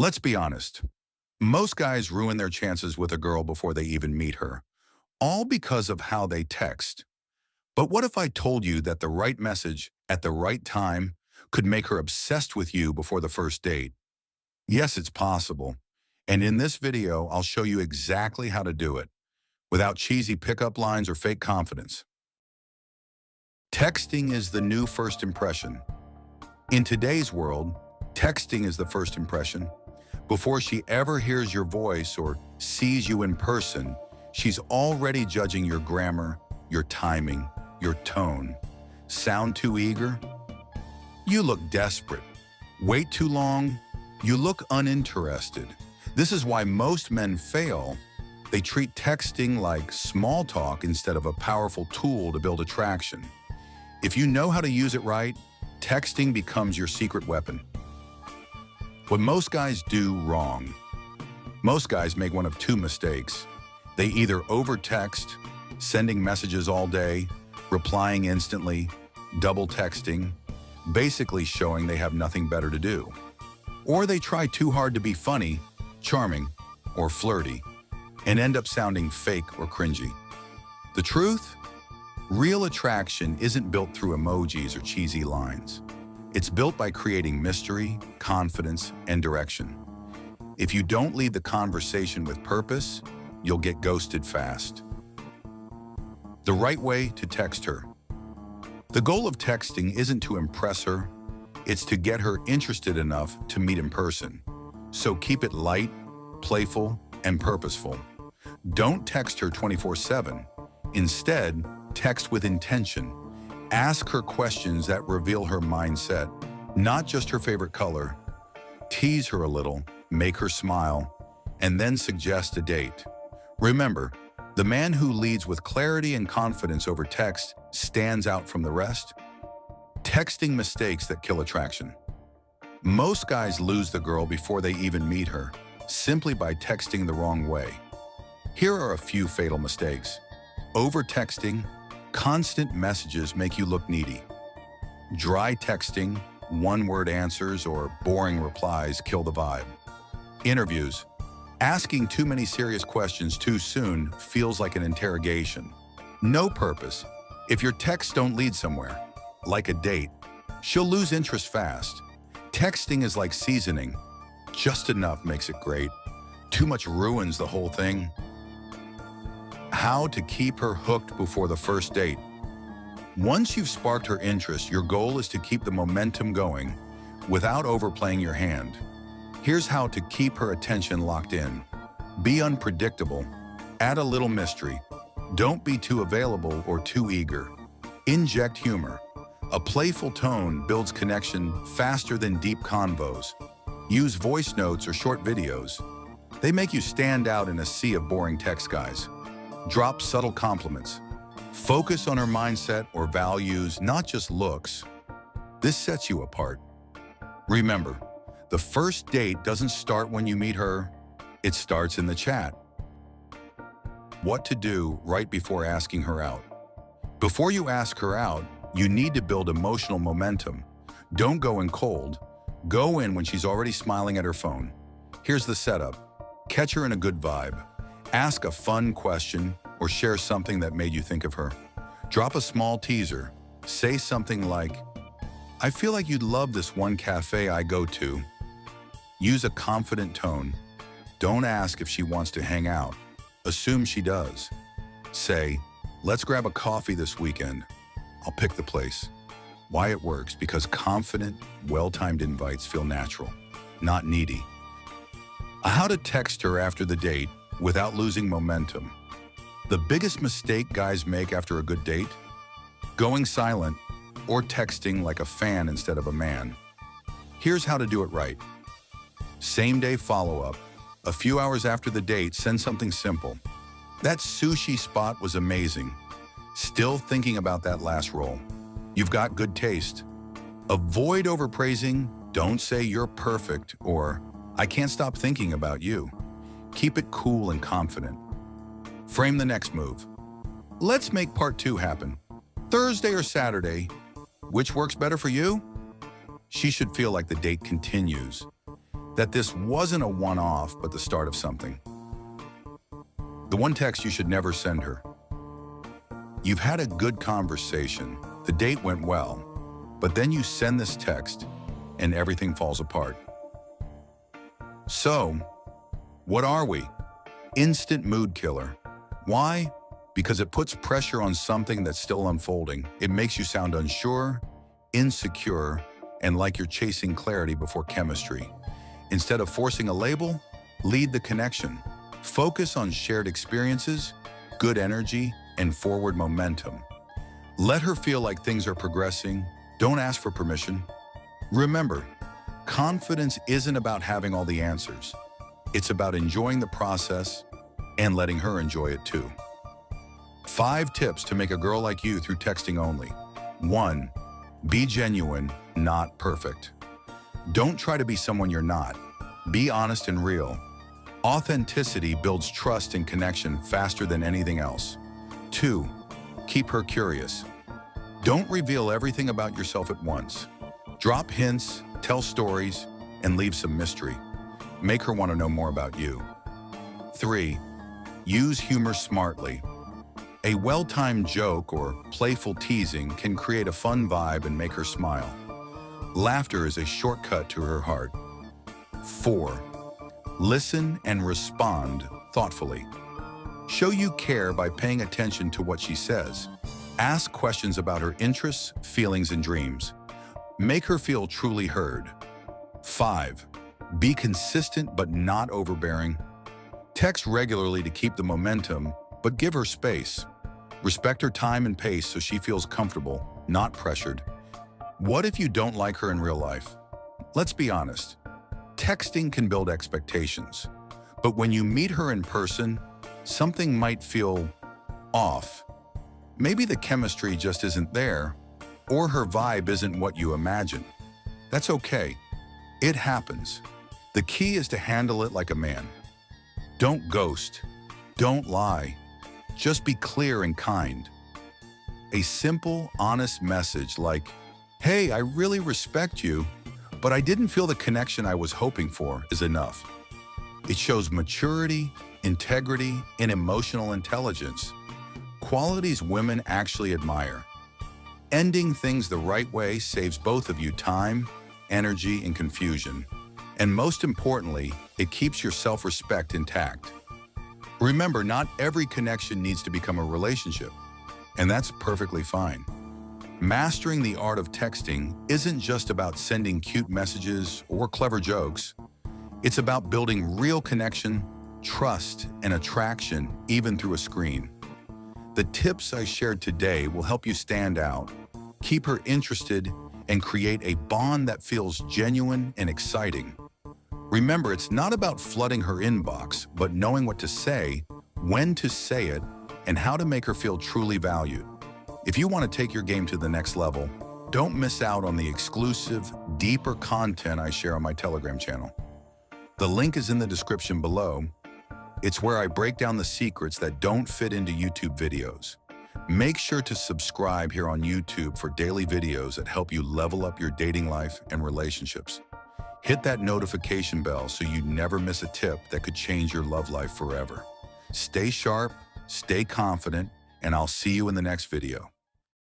Let's be honest. Most guys ruin their chances with a girl before they even meet her, all because of how they text. But what if I told you that the right message at the right time could make her obsessed with you before the first date? Yes, it's possible. And in this video, I'll show you exactly how to do it without cheesy pickup lines or fake confidence. Texting is the new first impression. In today's world, texting is the first impression. Before she ever hears your voice or sees you in person, she's already judging your grammar, your timing, your tone. Sound too eager? You look desperate. Wait too long? You look uninterested. This is why most men fail. They treat texting like small talk instead of a powerful tool to build attraction. If you know how to use it right, texting becomes your secret weapon. What most guys do wrong. Most guys make one of two mistakes. They either overtext, sending messages all day, replying instantly, double texting, basically showing they have nothing better to do. Or they try too hard to be funny, charming, or flirty, and end up sounding fake or cringy. The truth? Real attraction isn't built through emojis or cheesy lines. It's built by creating mystery, confidence, and direction. If you don't lead the conversation with purpose, you'll get ghosted fast. The right way to text her. The goal of texting isn't to impress her, it's to get her interested enough to meet in person. So keep it light, playful, and purposeful. Don't text her 24/7. Instead, text with intention. Ask her questions that reveal her mindset, not just her favorite color. Tease her a little, make her smile, and then suggest a date. Remember, the man who leads with clarity and confidence over text stands out from the rest. Texting mistakes that kill attraction. Most guys lose the girl before they even meet her, simply by texting the wrong way. Here are a few fatal mistakes. Over-texting. Constant messages make you look needy. Dry texting, one-word answers, or boring replies kill the vibe. Interviews. Asking too many serious questions too soon feels like an interrogation. No purpose. If your texts don't lead somewhere, like a date, she'll lose interest fast. Texting is like seasoning. Just enough makes it great. Too much ruins the whole thing. How to keep her hooked before the first date. Once you've sparked her interest, your goal is to keep the momentum going without overplaying your hand. Here's how to keep her attention locked in. Be unpredictable. Add a little mystery. Don't be too available or too eager. Inject humor. A playful tone builds connection faster than deep convos. Use voice notes or short videos. They make you stand out in a sea of boring text guys. Drop subtle compliments. Focus on her mindset or values, not just looks. This sets you apart. Remember, the first date doesn't start when you meet her, it starts in the chat. What to do right before asking her out. Before you ask her out, you need to build emotional momentum. Don't go in cold. Go in when she's already smiling at her phone. Here's the setup. Catch her in a good vibe. Ask a fun question or share something that made you think of her. Drop a small teaser. Say something like, "I feel like you'd love this one cafe I go to." Use a confident tone. Don't ask if she wants to hang out. Assume she does. Say, "Let's grab a coffee this weekend. I'll pick the place." Why it works? Because confident, well-timed invites feel natural, not needy. How to text her after the date without losing momentum. The biggest mistake guys make after a good date? Going silent or texting like a fan instead of a man. Here's how to do it right. Same-day follow-up. A few hours after the date, send something simple. "That sushi spot was amazing. Still thinking about that last roll. You've got good taste." Avoid overpraising. Don't say "you're perfect" or "I can't stop thinking about you." Keep it cool and confident. Frame the next move. "Let's make part 2 happen. Thursday or Saturday. Which works better for you?" She should feel like the date continues. that this wasn't a one-off but the start of something. The one text you should never send her. You've had a good conversation, the date went well, but then you send this text and everything falls apart. So, what are we? Instant mood killer. Why? Because it puts pressure on something that's still unfolding. It makes you sound unsure, insecure, and like you're chasing clarity before chemistry. Instead of forcing a label, lead the connection. Focus on shared experiences, good energy, and forward momentum. Let her feel like things are progressing. Don't ask for permission. Remember, confidence isn't about having all the answers. It's about enjoying the process and letting her enjoy it too. 5 tips to make a girl like you through texting only. 1. Be genuine, not perfect. Don't try to be someone you're not. Be honest and real. Authenticity builds trust and connection faster than anything else. 2. Keep her curious. Don't reveal everything about yourself at once. Drop hints, tell stories, and leave some mystery. Make her want to know more about you. 3. Use humor smartly. A well-timed joke or playful teasing can create a fun vibe and make her smile. Laughter is a shortcut to her heart. 4. Listen and respond thoughtfully. Show you care by paying attention to what she says. Ask questions about her interests, feelings, and dreams. Make her feel truly heard. 5. Be consistent but not overbearing. Text regularly to keep the momentum, but give her space. Respect her time and pace so she feels comfortable, not pressured. What if you don't like her in real life? Let's be honest. Texting can build expectations, but when you meet her in person, something might feel off. Maybe the chemistry just isn't there, or her vibe isn't what you imagine. That's okay. It happens. The key is to handle it like a man. Don't ghost. Don't lie. Just be clear and kind. A simple, honest message like, "Hey, I really respect you, but I didn't feel the connection I was hoping for," is enough. It shows maturity, integrity, and emotional intelligence, qualities women actually admire. Ending things the right way saves both of you time, energy, and confusion. And most importantly, it keeps your self-respect intact. Remember, not every connection needs to become a relationship, and that's perfectly fine. Mastering the art of texting isn't just about sending cute messages or clever jokes. It's about building real connection, trust, and attraction even through a screen. The tips I shared today will help you stand out, keep her interested, and create a bond that feels genuine and exciting. Remember, it's not about flooding her inbox, but knowing what to say, when to say it, and how to make her feel truly valued. If you want to take your game to the next level, don't miss out on the exclusive, deeper content I share on my Telegram channel. The link is in the description below. It's where I break down the secrets that don't fit into YouTube videos. Make sure to subscribe here on YouTube for daily videos that help you level up your dating life and relationships. Hit that notification bell so you never miss a tip that could change your love life forever. Stay sharp, stay confident, and I'll see you in the next video.